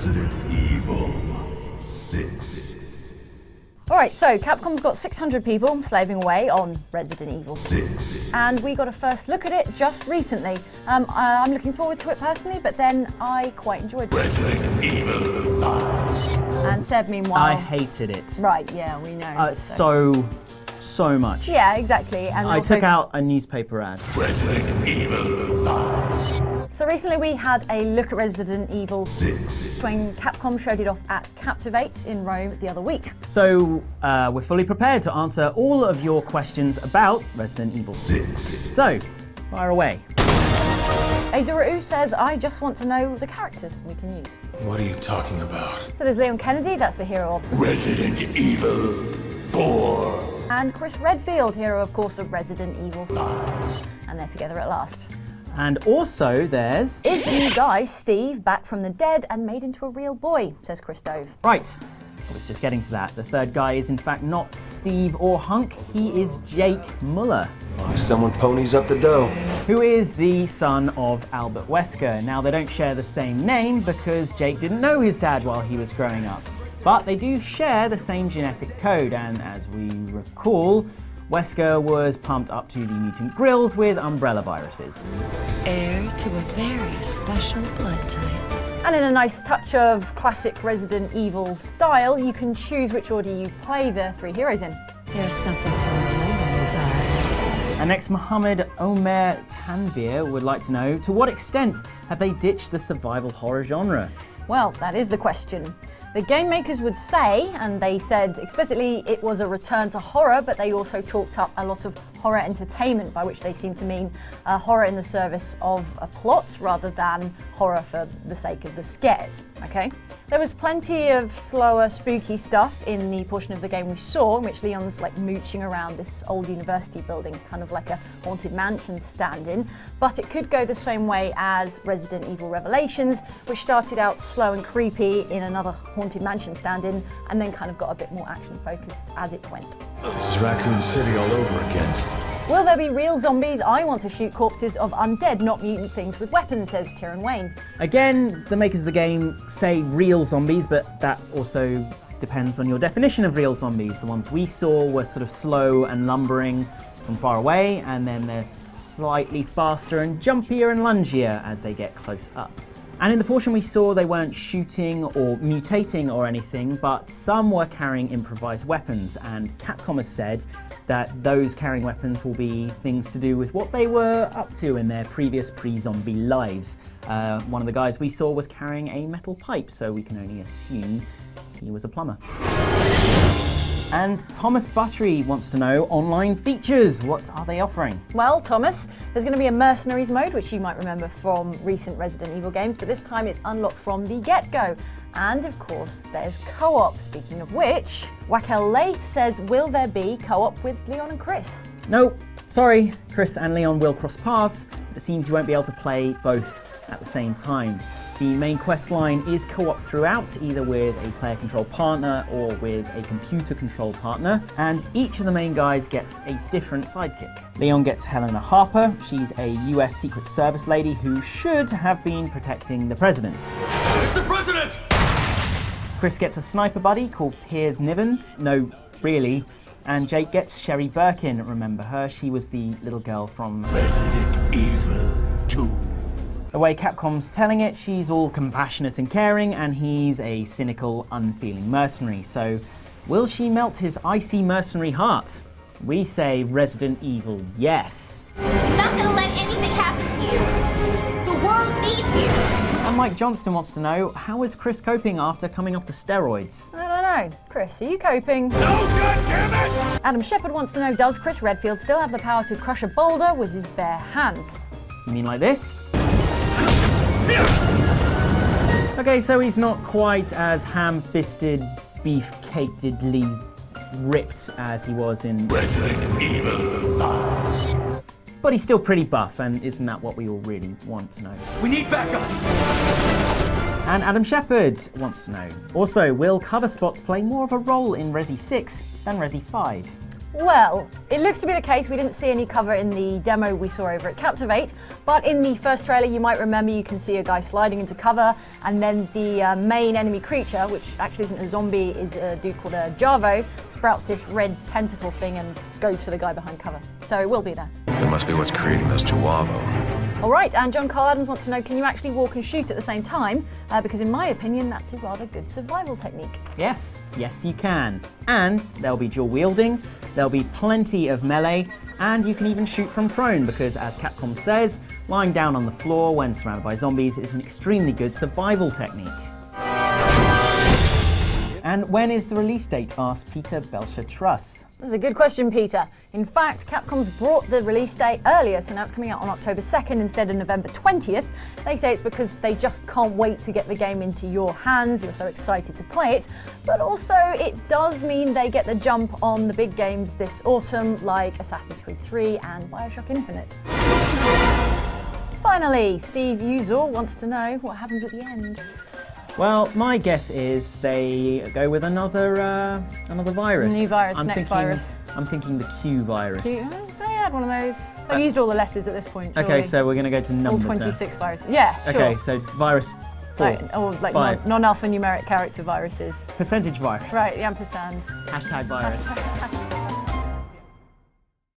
Resident Evil 6. Alright, so Capcom's got 600 people slaving away on Resident Evil 6. And we got a first look at it just recently. I'm looking forward to it personally, but then I quite enjoyed it. Resident Evil 5. And Seb, meanwhile... I hated it. Right, yeah, we know. So much. Yeah, exactly. And I took out a newspaper ad. Resident Evil 5. So recently we had a look at Resident Evil 6. when Capcom showed it off at Captivate in Rome the other week. So we're fully prepared to answer all of your questions about Resident Evil 6. So, fire away. Azura'u says, I just want to know the characters we can use. What are you talking about? So there's Leon Kennedy, that's the hero of Resident Evil 4. and Chris Redfield, hero of course of Resident Evil 5. And they're together at last. And also there's... Is the new guy, Steve, back from the dead and made into a real boy, says Chris Dove. Right, I was just getting to that. The third guy is in fact not Steve or Hunk, he is Jake Muller. Someone ponies up the dough. Who is the son of Albert Wesker. Now they don't share the same name because Jake didn't know his dad while he was growing up. But they do share the same genetic code, and as we recall, Wesker was pumped up to the mutant grills with umbrella viruses. Heir to a very special blood type. And in a nice touch of classic Resident Evil style, you can choose which order you play the three heroes in. There's something to remember me by. And next, Mohammed Omer Tanvir would like to know, to what extent have they ditched the survival horror genre? Well, that is the question. The game makers would say, and they said explicitly it was a return to horror, but they also talked up a lot of horror entertainment, by which they seem to mean horror in the service of a plot rather than horror for the sake of the scares, okay? There was plenty of slower, spooky stuff in the portion of the game we saw, in which Leon's like mooching around this old university building, kind of like a haunted mansion stand-in, but it could go the same way as Resident Evil Revelations, which started out slow and creepy in another haunted mansion stand-in, and then kind of got a bit more action-focused as it went. This is Raccoon City all over again. Will there be real zombies? I want to shoot corpses of undead, not mutant things with weapons, says Tyron Wayne. Again, the makers of the game say real zombies, but that also depends on your definition of real zombies. The ones we saw were sort of slow and lumbering from far away, and then they're slightly faster and jumpier and lungier as they get close up. And in the portion we saw, they weren't shooting or mutating or anything, but some were carrying improvised weapons, and Capcom has said that those carrying weapons will be things to do with what they were up to in their previous pre-zombie lives. One of the guys we saw was carrying a metal pipe, so we can only assume he was a plumber. And Thomas Buttery wants to know online features. What are they offering? Well, Thomas, there's going to be a mercenaries mode, which you might remember from recent Resident Evil games, but this time it's unlocked from the get-go. And of course, there's co-op. Speaking of which, Wakel Lath says, will there be co-op with Leon and Chris? No, sorry, Chris and Leon will cross paths. It seems you won't be able to play both at the same time. The main quest line is co-op throughout, either with a player control partner or with a computer control partner, and each of the main guys gets a different sidekick. Leon gets Helena Harper. She's a US Secret Service lady who should have been protecting the president. Mr. President! Chris gets a sniper buddy called Piers Nivens. No, really. And Jake gets Sherry Birkin. Remember her? She was the little girl from Resident Evil 2. The way Capcom's telling it, she's all compassionate and caring, and he's a cynical, unfeeling mercenary. So, will she melt his icy mercenary heart? We say Resident Evil, yes. I'm not gonna let anything happen to you. The world needs you. And Mike Johnston wants to know, how is Chris coping after coming off the steroids? I don't know. Chris, are you coping? No, goddammit! Adam Shepard wants to know, does Chris Redfield still have the power to crush a boulder with his bare hands? You mean like this? Okay, so he's not quite as ham-fisted, beef-cakedly ripped as he was in Resident Evil 5. But he's still pretty buff, and isn't that what we all really want to know? We need backup! And Adam Shepard wants to know, also, will cover spots play more of a role in Resi 6 than Resi 5? Well, it looks to be the case. We didn't see any cover in the demo we saw over at Captivate, but in the first trailer you might remember you can see a guy sliding into cover, and then the main enemy creature, which actually isn't a zombie, is a dude called a Javo, sprouts this red tentacle thing and goes for the guy behind cover. So it will be there. It must be what's creating those Chihuahua. Alright, and Jon Cardin wants to know, can you actually walk and shoot at the same time? Because in my opinion, that's a rather good survival technique. Yes, yes you can. And there'll be dual wielding, there'll be plenty of melee, and you can even shoot from prone because, as Capcom says, lying down on the floor when surrounded by zombies is an extremely good survival technique. And when is the release date? Asked Peter Belcher-Truss. That's a good question, Peter. In fact, Capcom's brought the release date earlier, so now it's coming out on October 2nd instead of November 20th. They say it's because they just can't wait to get the game into your hands. You're so excited to play it. But also, it does mean they get the jump on the big games this autumn, like Assassin's Creed 3 and BioShock Infinite. Finally, Steve Uzel wants to know what happens at the end. Well, my guess is they go with another virus. New virus, next virus. I'm thinking the Q virus. They had one of those. They used all the letters at this point. Surely. Okay, so we're going to go to numbers. All 26 viruses. Yeah, sure. Okay, so virus 4. Or like 5. non-alphanumeric character viruses. Percentage virus. Right, the ampersand. Hashtag virus.